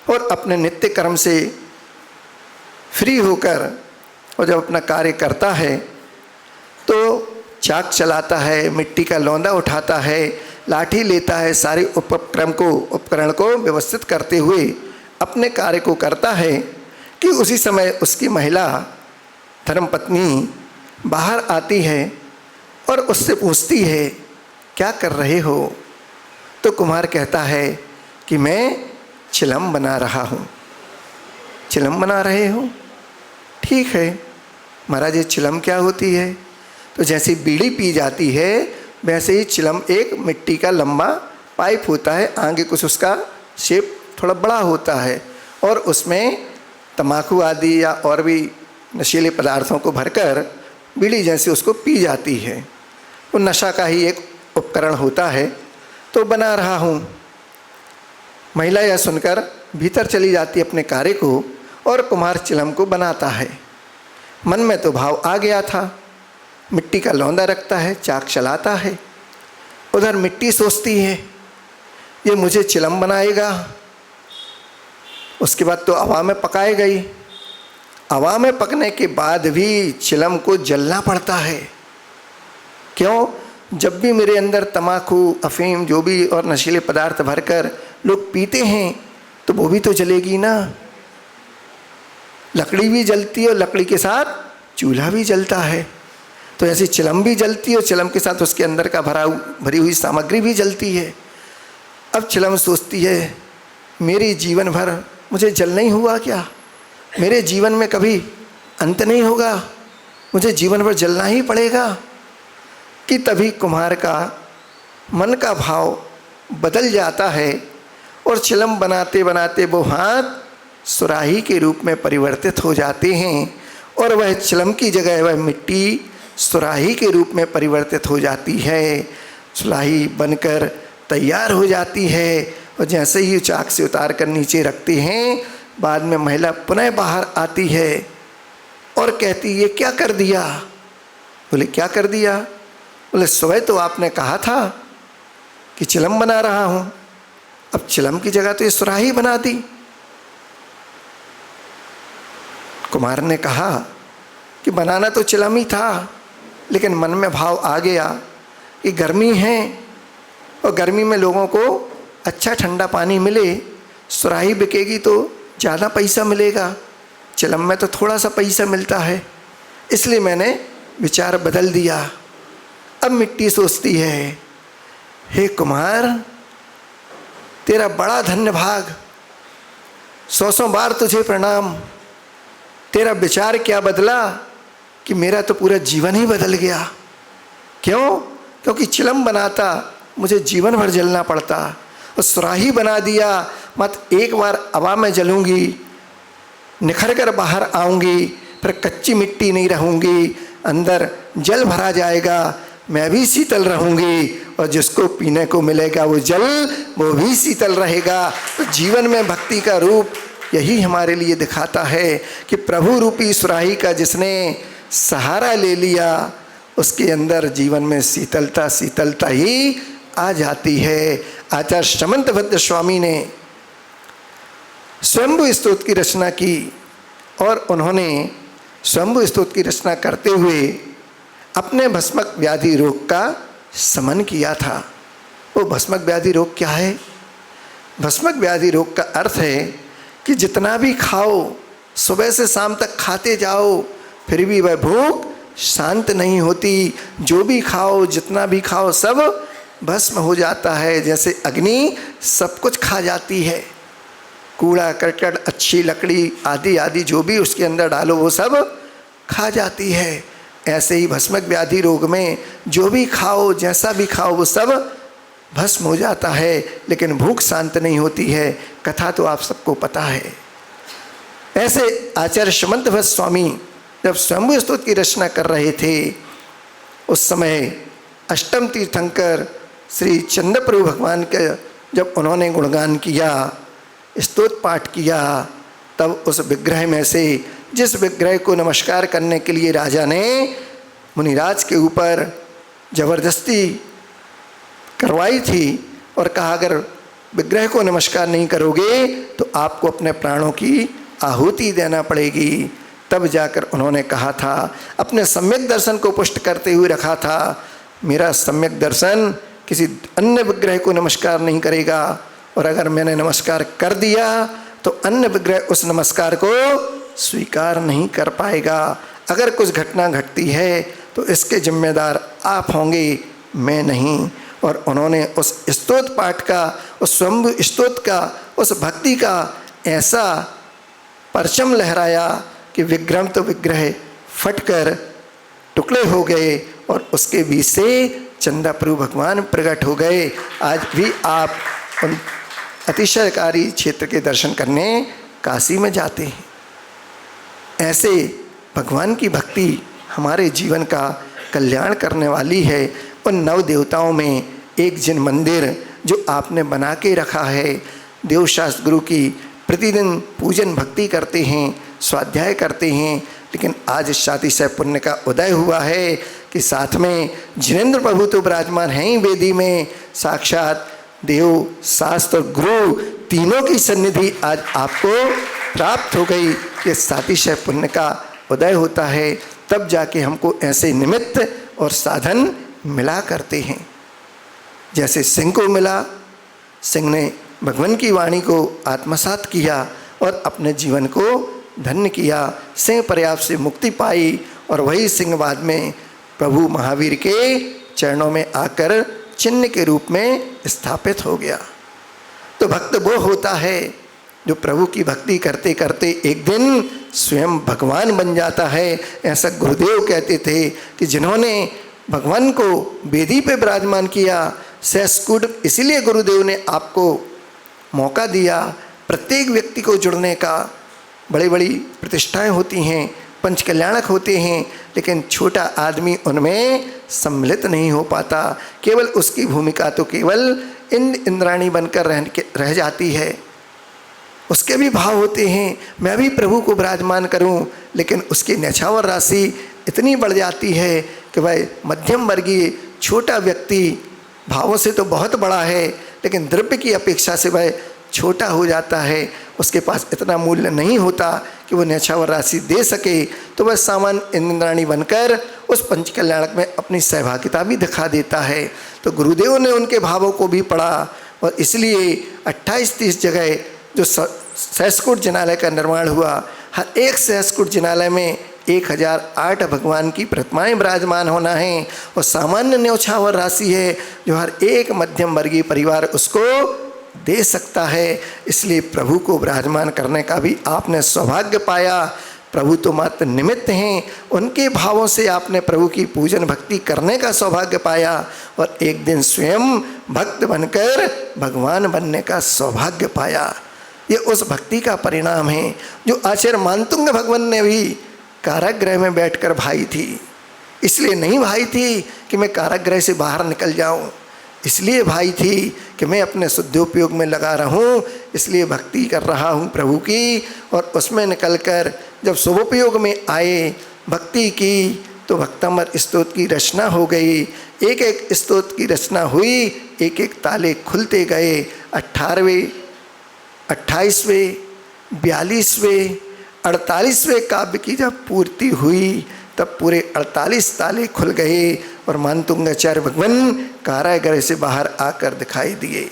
और अपने नित्य कर्म से फ्री होकर और जब अपना कार्य करता है तो चाक चलाता है, मिट्टी का लौंदा उठाता है, लाठी लेता है, सारे उपकरण को व्यवस्थित करते हुए अपने कार्य को करता है कि उसी समय उसकी महिला धर्मपत्नी बाहर आती है और उससे पूछती है, क्या कर रहे हो? तो कुम्हार कहता है कि मैं चिलम बना रहा हूँ। चिलम बना रहे हो? ठीक है महाराज, ये चिलम क्या होती है? तो जैसे बीड़ी पी जाती है वैसे ही चिलम एक मिट्टी का लंबा पाइप होता है, आगे कुछ उसका शेप थोड़ा बड़ा होता है और उसमें तम्बाकू आदि या और भी नशीले पदार्थों को भरकर बीड़ी जैसे उसको पी जाती है। वो नशा का ही एक उपकरण होता है। तो बना रहा हूँ। महिला यह सुनकर भीतर चली जाती अपने कार्य को और कुम्हार चिलम को बनाता है। मन में तो भाव आ गया था, मिट्टी का लौंदा रखता है, चाक चलाता है। उधर मिट्टी सोचती है ये मुझे चिलम बनाएगा, उसके बाद तो हवा में पकाएगा ही। हवा में पकने के बाद भी चिलम को जलना पड़ता है। क्यों? जब भी मेरे अंदर तम्बाकू, अफीम जो भी और नशीले पदार्थ भरकर लोग पीते हैं तो वो भी तो जलेगी ना। लकड़ी भी जलती है और लकड़ी के साथ चूल्हा भी जलता है। तो ऐसी चिलम भी जलती है और चिलम के साथ उसके अंदर का भरी हुई सामग्री भी जलती है। अब चिलम सोचती है मेरे जीवन भर मुझे जलना ही हुआ क्या? मेरे जीवन में कभी अंत नहीं होगा, मुझे जीवन भर जलना ही पड़ेगा। कि तभी कुम्हार का मन का भाव बदल जाता है और चिलम बनाते बनाते वो हाथ सुराही के रूप में परिवर्तित हो जाते हैं और वह चिलम की जगह वह मिट्टी सुराही के रूप में परिवर्तित हो जाती है। सुराही बनकर तैयार हो जाती है और जैसे ही चाक से उतार कर नीचे रखते हैं, बाद में महिला पुनः बाहर आती है और कहती ये क्या कर दिया? बोले क्या कर दिया? बोले सुबह तो आपने कहा था कि चिलम बना रहा हूँ, अब चिलम की जगह तो ये सुराही बना दी। कुम्हार ने कहा कि बनाना तो चिलम ही था, लेकिन मन में भाव आ गया कि गर्मी है और गर्मी में लोगों को अच्छा ठंडा पानी मिले, सुराही बिकेगी तो ज़्यादा पैसा मिलेगा, चिलम में तो थोड़ा सा पैसा मिलता है, इसलिए मैंने विचार बदल दिया। अब मिट्टी सोचती है हे कुम्हार, तेरा बड़ा धन्य भाग, 100 बार तुझे प्रणाम। तेरा विचार क्या बदला कि मेरा तो पूरा जीवन ही बदल गया। क्यों? क्योंकि चिलम बनाता मुझे जीवन भर जलना पड़ता और सुराही बना दिया, मत एक बार हवा में जलूंगी, निखर कर बाहर आऊंगी, फिर कच्ची मिट्टी नहीं रहूंगी, अंदर जल भरा जाएगा, मैं भी शीतल रहूंगी और जिसको पीने को मिलेगा वो जल वो भी शीतल रहेगा। तो जीवन में भक्ति का रूप यही हमारे लिए दिखाता है कि प्रभु रूपी सुराही का जिसने सहारा ले लिया उसके अंदर जीवन में शीतलता ही आ जाती है। आचार्य समंतभद्र स्वामी ने स्वयंभू स्तोत्र की रचना की और उन्होंने स्वयंभू स्तोत्र की रचना करते हुए अपने भस्मक व्याधि रोग का शमन किया था। वो भस्मक व्याधि रोग क्या है? भस्मक व्याधि रोग का अर्थ है कि जितना भी खाओ, सुबह से शाम तक खाते जाओ, फिर भी वह भूख शांत नहीं होती। जो भी खाओ, जितना भी खाओ, सब भस्म हो जाता है, जैसे अग्नि सब कुछ खा जाती है। कूड़ा करकट, अच्छी लकड़ी आदि आदि जो भी उसके अंदर डालो वो सब खा जाती है। ऐसे ही भस्मक व्याधि रोग में जो भी खाओ, जैसा भी खाओ, वो सब भस्म हो जाता है, लेकिन भूख शांत नहीं होती है। कथा तो आप सबको पता है। ऐसे आचार्य समंतभद्र स्वामी जब स्वयंभू स्तोत्र की रचना कर रहे थे, उस समय अष्टम तीर्थंकर श्री चंद्रप्रभु भगवान के जब उन्होंने गुणगान किया, स्तोत्र पाठ किया, तब उस विग्रह में से, जिस विग्रह को नमस्कार करने के लिए राजा ने मुनिराज के ऊपर जबरदस्ती करवाई थी और कहा अगर विग्रह को नमस्कार नहीं करोगे तो आपको अपने प्राणों की आहुति देना पड़ेगी। तब जाकर उन्होंने कहा था, अपने सम्यक दर्शन को पुष्ट करते हुए रखा था, मेरा सम्यक दर्शन किसी अन्य विग्रह को नमस्कार नहीं करेगा, और अगर मैंने नमस्कार कर दिया तो अन्य विग्रह उस नमस्कार को स्वीकार नहीं कर पाएगा। अगर कुछ घटना घटती है तो इसके जिम्मेदार आप होंगे, मैं नहीं। और उन्होंने उस स्तोत्र पाठ का, उस स्वयंभू स्तोत्र का, उस भक्ति का ऐसा परचम लहराया कि विग्रह तो विग्रह फटकर टुकड़े हो गए और उसके बीच से चंदा प्रभु भगवान प्रकट हो गए। आज भी आप उन अतिशयकारी क्षेत्र के दर्शन करने काशी में जाते हैं। ऐसे भगवान की भक्ति हमारे जीवन का कल्याण करने वाली है। उन नव देवताओं में एक जिन मंदिर जो आपने बना के रखा है, देवशास्त्र गुरु की प्रतिदिन पूजन भक्ति करते हैं, स्वाध्याय करते हैं, लेकिन आज शातिशय पुण्य का उदय हुआ है कि साथ में जिनेंद्र प्रभु तो विराजमान हैं ही वेदी में, साक्षात देव, शास्त्र, गुरु तीनों की सन्निधि आज आपको प्राप्त हो गई। कि शातिशय पुण्य का उदय होता है तब जाके हमको ऐसे निमित्त और साधन मिला करते हैं। जैसे सिंह को मिला, सिंह ने भगवान की वाणी को आत्मसात किया और अपने जीवन को धन्य किया, सिंह पर्याप्त से मुक्ति पाई, और वही सिंह बाद में प्रभु महावीर के चरणों में आकर चिन्ह के रूप में स्थापित हो गया। तो भक्त वो होता है जो प्रभु की भक्ति करते करते एक दिन स्वयं भगवान बन जाता है। ऐसा गुरुदेव कहते थे कि जिन्होंने भगवान को वेदी पे विराजमान किया, सहस्कूट, इसीलिए गुरुदेव ने आपको मौका दिया। प्रत्येक व्यक्ति को जुड़ने का, बड़ी बड़ी प्रतिष्ठाएं होती हैं, पंच कल्याणक होते हैं, लेकिन छोटा आदमी उनमें सम्मिलित नहीं हो पाता। केवल उसकी भूमिका तो केवल इंद्राणी बनकर रह जाती है। उसके भी भाव होते हैं, मैं भी प्रभु को विराजमान करूं, लेकिन उसकी न्यछावर राशि इतनी बढ़ जाती है कि भाई मध्यम वर्गीय छोटा व्यक्ति भावों से तो बहुत बड़ा है, लेकिन द्रव्य की अपेक्षा से वह छोटा हो जाता है। उसके पास इतना मूल्य नहीं होता कि वो न्यछावर राशि दे सके, तो वह सामान्य इंद्राणी बनकर उस पंच कल्याणक में अपनी सहभागिता भी दिखा देता है। तो गुरुदेव ने उनके भावों को भी पढ़ा, और इसलिए 28-30 जगह जो सहस्कूट जिनालय का निर्माण हुआ, हर एक सहस्कूट जिनालय में 1008 भगवान की प्रतिमाएं विराजमान होना है, और सामान्य न्यौछावर राशि है जो हर एक मध्यम वर्गीय परिवार उसको दे सकता है। इसलिए प्रभु को विराजमान करने का भी आपने सौभाग्य पाया। प्रभु तो मात्र निमित्त हैं, उनके भावों से आपने प्रभु की पूजन भक्ति करने का सौभाग्य पाया, और एक दिन स्वयं भक्त बनकर भगवान बनने का सौभाग्य पाया। ये उस भक्ति का परिणाम है जो आचार्य मानतुंग भगवान ने भी कारागृह में बैठकर भाई थी। इसलिए नहीं भाई थी कि मैं कारागृह से बाहर निकल जाऊं, इसलिए भाई थी कि मैं अपने शुद्धोपयोग में लगा रहूं, इसलिए भक्ति कर रहा हूं प्रभु की। और उसमें निकलकर जब शुभोपयोग में आए, भक्ति की, तो भक्तामृत स्तोत्र की रचना हो गई। एक एक स्तोत्र की रचना हुई, एक एक ताले खुलते गए। 18वें, 28वें, 42वें, 48वें काव्य की जब पूर्ति हुई तब पूरे 48 ताले खुल गए, और मानतुंगाचार्य भगवान कारागृह से बाहर आकर दिखाई दिए।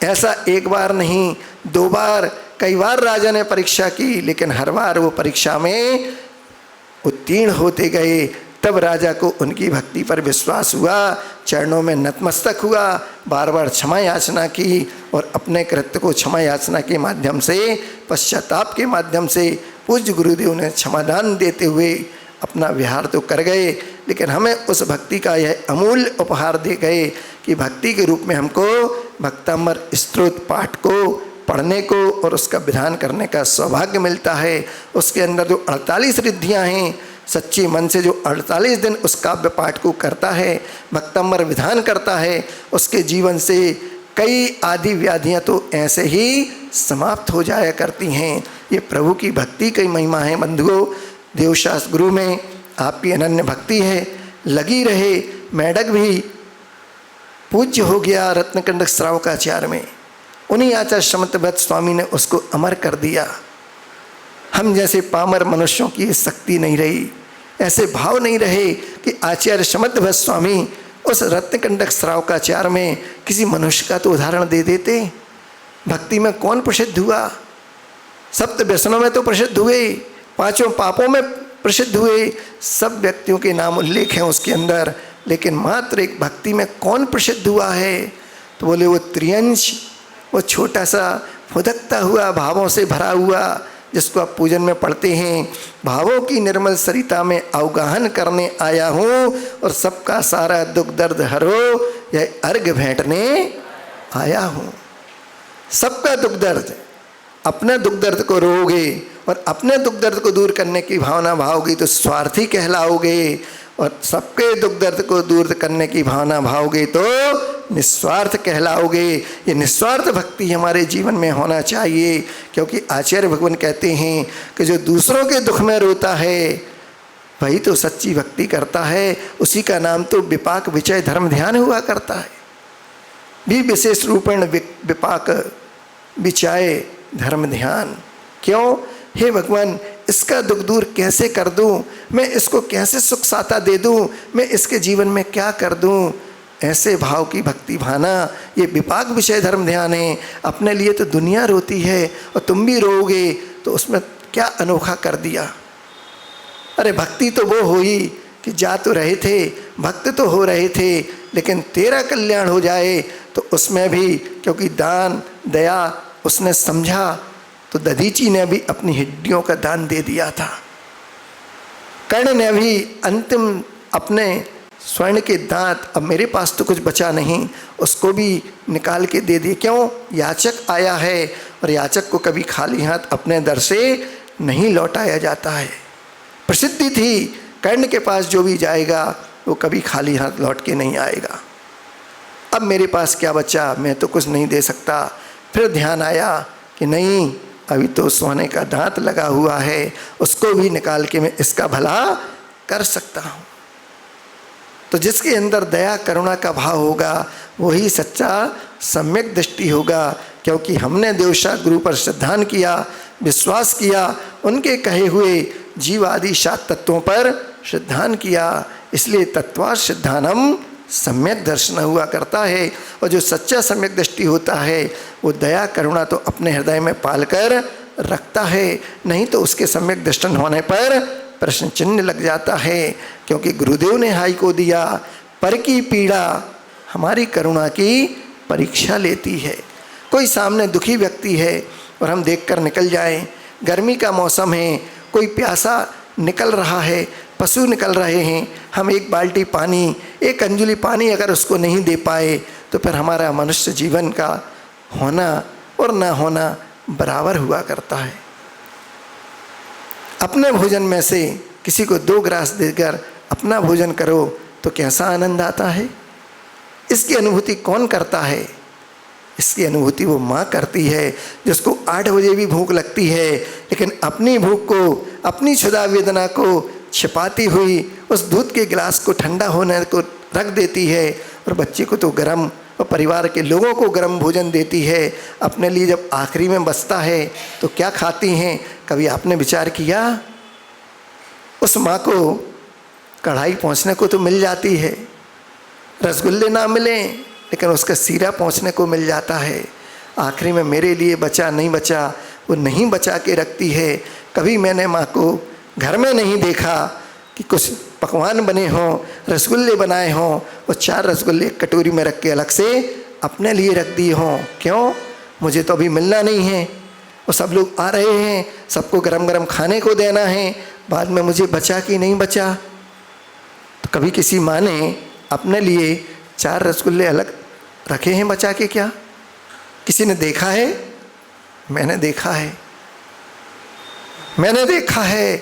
ऐसा एक बार नहीं, 2 बार, कई बार राजा ने परीक्षा की, लेकिन हर बार वो परीक्षा में उत्तीर्ण होते गए। तब राजा को उनकी भक्ति पर विश्वास हुआ, चरणों में नतमस्तक हुआ, बार बार क्षमा याचना की, और अपने कृत्य को क्षमा याचना के माध्यम से, पश्चाताप के माध्यम से पूज्य गुरुदेव ने क्षमादान देते हुए अपना विहार तो कर गए, लेकिन हमें उस भक्ति का यह अमूल्य उपहार दे गए कि भक्ति के रूप में हमको भक्तामृत स्तोत्र पाठ को पढ़ने को और उसका विधान करने का सौभाग्य मिलता है। उसके अंदर जो 48 रिद्धियाँ हैं, सच्चे मन से जो 48 दिन उस काव्य पाठ को करता है, भक्तामृत विधान करता है, उसके जीवन से कई आदि व्याधियाँ तो ऐसे ही समाप्त हो जाया करती हैं। ये प्रभु की भक्ति की महिमा है बंधुओं। देवशास्त्र गुरु में आपकी अनन्य भक्ति है, लगी रहे। मेढक भी पूज्य हो गया रत्नकंडक श्रावकाचार्य में, उन्हीं आचार्य समर्थ भक्त स्वामी ने उसको अमर कर दिया। हम जैसे पामर मनुष्यों की शक्ति नहीं रही, ऐसे भाव नहीं रहे कि आचार्य समर्थ भक्त स्वामी उस रत्नकंडक श्रावकाचार्य में किसी मनुष्य का तो उदाहरण दे देते। भक्ति में कौन प्रसिद्ध हुआ? सप्त व्यसनों में तो प्रसिद्ध हुए, पांचों पापों में प्रसिद्ध हुए, सब व्यक्तियों के नाम उल्लेख हैं उसके अंदर, लेकिन मात्र एक भक्ति में कौन प्रसिद्ध हुआ है? तो बोले वो त्रियंश, वो छोटा सा फुदकता हुआ भावों से भरा हुआ, जिसको आप पूजन में पढ़ते हैं, भावों की निर्मल सरिता में अवगाहन करने आया हूँ और सबका सारा दुख दर्द हरो, यह अर्घ भेंटने आया हूँ। सबका दुख दर्द, अपने दुख दर्द को रोओगे और अपने दुख दर्द को दूर करने की भावना भाओगे तो स्वार्थी कहलाओगे, और सबके दुख दर्द को दूर करने की भावना भाओगे तो निस्वार्थ कहलाओगे। ये निस्वार्थ भक्ति हमारे जीवन में होना चाहिए, क्योंकि आचार्य भगवान कहते हैं कि जो दूसरों के दुख में रोता है वही तो सच्ची भक्ति करता है, उसी का नाम तो विपाक विचय धर्म ध्यान हुआ करता है। भी विशेष रूपेण विपाक विचय धर्म ध्यान। क्यों? हे भगवान, इसका दुख दूर कैसे कर दूं, मैं इसको कैसे सुख साता दे दूं, मैं इसके जीवन में क्या कर दूं, ऐसे भाव की भक्ति भाना, ये विपाक विषय धर्म ध्यान है। अपने लिए तो दुनिया रोती है और तुम भी रोओगे, तो उसमें क्या अनोखा कर दिया? अरे भक्ति तो वो हुई कि जा तो रहे थे, भक्त तो हो रहे थे, लेकिन तेरा कल्याण हो जाए तो उसमें भी, क्योंकि दान दया उसने समझा, तो दधीची ने भी अपनी हड्डियों का दान दे दिया था। कर्ण ने भी अंतिम अपने स्वर्ण के दांत, अब मेरे पास तो कुछ बचा नहीं, उसको भी निकाल के दे दिए। क्यों? याचक आया है और याचक को कभी खाली हाथ अपने दर से नहीं लौटाया जाता है। प्रसिद्धि थी, कर्ण के पास जो भी जाएगा वो कभी खाली हाथ लौट के नहीं आएगा। अब मेरे पास क्या बचा, मैं तो कुछ नहीं दे सकता। फिर ध्यान आया कि नहीं, अभी तो सोने का दांत लगा हुआ है, उसको भी निकाल के मैं इसका भला कर सकता हूँ। तो जिसके अंदर दया करुणा का भाव होगा वही सच्चा सम्यक दृष्टि होगा, क्योंकि हमने देवशा गुरु पर श्रद्धान किया, विश्वास किया, उनके कहे हुए जीव आदि 7 तत्वों पर श्रद्धान किया, इसलिए तत्वा श्रद्धानम सम्यक दर्शन हुआ करता है। और जो सच्चा सम्यक दृष्टि होता है वो दया करुणा तो अपने हृदय में पालकर रखता है, नहीं तो उसके सम्यक दर्शन होने पर प्रश्न चिन्ह लग जाता है। क्योंकि गुरुदेव ने हाई को दिया, पर की पीड़ा हमारी करुणा की परीक्षा लेती है। कोई सामने दुखी व्यक्ति है और हम देखकर निकल जाएं, गर्मी का मौसम है, कोई प्यासा निकल रहा है, पशु निकल रहे हैं, हम एक बाल्टी पानी, एक अंजुली पानी अगर उसको नहीं दे पाए तो फिर हमारा मनुष्य जीवन का होना और ना होना बराबर हुआ करता है। अपने भोजन में से किसी को 2 ग्रास देकर अपना भोजन करो तो कैसा आनंद आता है। इसकी अनुभूति कौन करता है? इसकी अनुभूति वो माँ करती है जिसको 8 बजे भी भूख लगती है, लेकिन अपनी भूख को, अपनी क्षुधा वेदना को छिपाती हुई उस दूध के गिलास को ठंडा होने को रख देती है और बच्चे को तो गर्म और परिवार के लोगों को गर्म भोजन देती है। अपने लिए जब आखिरी में बचता है तो क्या खाती हैं? कभी आपने विचार किया? उस माँ को कढ़ाई पहुँचने को तो मिल जाती है, रसगुल्ले ना मिलें लेकिन उसका सीरा पहुँचने को मिल जाता है। आखिरी में मेरे लिए बचा नहीं बचा, वो नहीं बचा के रखती है। कभी मैंने माँ को घर में नहीं देखा कि कुछ पकवान बने हों, रसगुल्ले बनाए हों और 4 रसगुल्ले कटोरी में रख के अलग से अपने लिए रख दिए हों। क्यों? मुझे तो अभी मिलना नहीं है और सब लोग आ रहे हैं, सबको गरम गरम खाने को देना है, बाद में मुझे बचा कि नहीं बचा। तो कभी किसी माँ ने अपने लिए 4 रसगुल्ले अलग रखे हैं बचा के क्या? किसी ने देखा है? मैंने देखा है। मैंने देखा है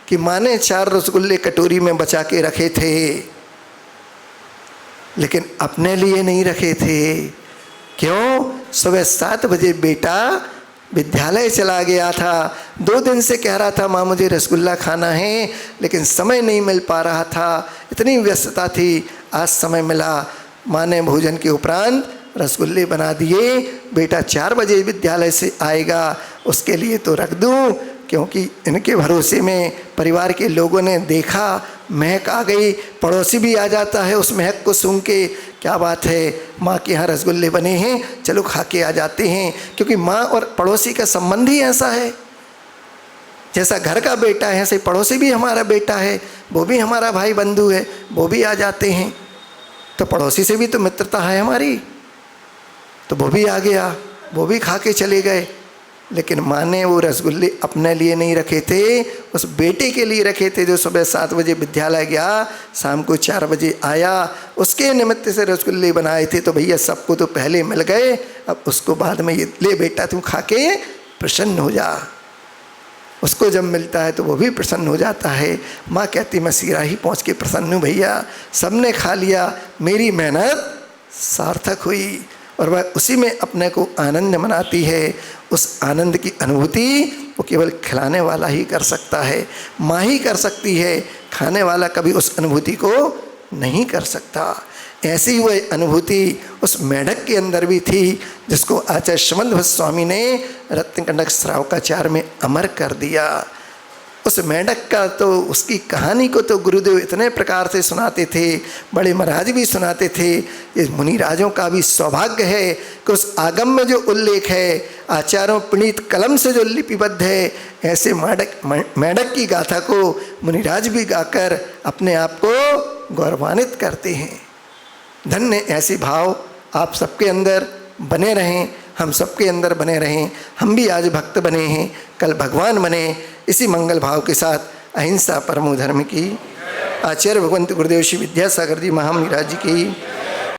कि माँ ने 4 रसगुल्ले कटोरी में बचा के रखे थे, लेकिन अपने लिए नहीं रखे थे। क्यों? सुबह 7 बजे बेटा विद्यालय चला गया था, 2 दिन से कह रहा था माँ मुझे रसगुल्ला खाना है, लेकिन समय नहीं मिल पा रहा था, इतनी व्यस्तता थी। आज समय मिला, माँ ने भोजन के उपरांत रसगुल्ले बना दिए, बेटा 4 बजे विद्यालय से आएगा, उसके लिए तो रख दूं, क्योंकि इनके भरोसे में परिवार के लोगों ने देखा, महक आ गई, पड़ोसी भी आ जाता है उस महक को सूंघ के, क्या बात है माँ के यहाँ रसगुल्ले बने हैं, चलो खा के आ जाते हैं। क्योंकि माँ और पड़ोसी का संबंध ही ऐसा है, जैसा घर का बेटा है ऐसे पड़ोसी भी हमारा बेटा है, वो भी हमारा भाई बंधु है, वो भी आ जाते हैं। तो पड़ोसी से भी तो मित्रता है हमारी, तो वो भी आ गया, वो भी खा के चले गए। लेकिन माँ ने वो रसगुल्ले अपने लिए नहीं रखे थे, उस बेटे के लिए रखे थे जो सुबह 7 बजे विद्यालय गया, शाम को 4 बजे आया, उसके निमित्त से रसगुल्ले बनाए थे। तो भैया सबको तो पहले मिल गए, अब उसको बाद में ये ले बेटा तू खा के प्रसन्न हो जा। उसको जब मिलता है तो वो भी प्रसन्न हो जाता है। माँ कहती मैं सीरा ही पहुँच के प्रसन्न हूँ भैया, सबने खा लिया, मेरी मेहनत सार्थक हुई। और वह उसी में अपने को आनंद मनाती है। उस आनंद की अनुभूति वो केवल खिलाने वाला ही कर सकता है, माँ ही कर सकती है, खाने वाला कभी उस अनुभूति को नहीं कर सकता। ऐसी वह अनुभूति उस मेढक के अंदर भी थी, जिसको आचार्य श्रीमद् भट्ट स्वामी ने रत्नकंडक श्रावकाचार्य में अमर कर दिया। उस मेढक का तो, उसकी कहानी को तो गुरुदेव इतने प्रकार से सुनाते थे, बड़े महाराज भी सुनाते थे। ये मुनिराजों का भी सौभाग्य है कि उस आगम में जो उल्लेख है, आचार्यों पुनीत कलम से जो लिपिबद्ध है, ऐसे मेढक की गाथा को मुनिराज भी गाकर अपने आप को गौरवान्वित करते हैं। धन्य ऐसे भाव आप सबके अंदर बने रहें, हम सबके अंदर बने रहें। हम भी आज भक्त बने हैं, कल भगवान बने। इसी मंगल भाव के साथ अहिंसा परमो धर्म की आचार्य भगवंत गुरुदेव श्री विद्यासागर जी महामुनिराज जी की